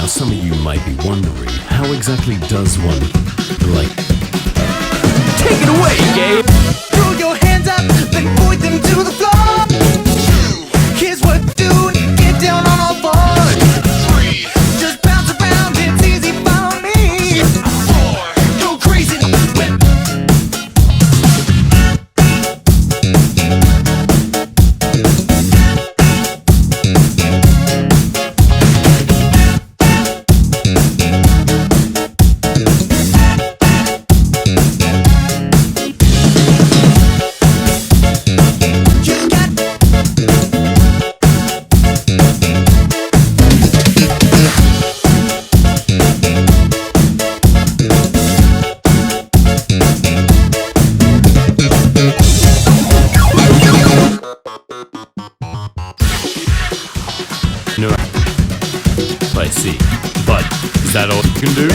Some of you might be wondering, how exactly does one, like... Take it away, Gabe! Throw your hands up, then point them to the floor. 2, here's what to do, get down on all fours. 3, just bounce around, it's easy for me. 4, go crazy. No, I see. But is that all you can do?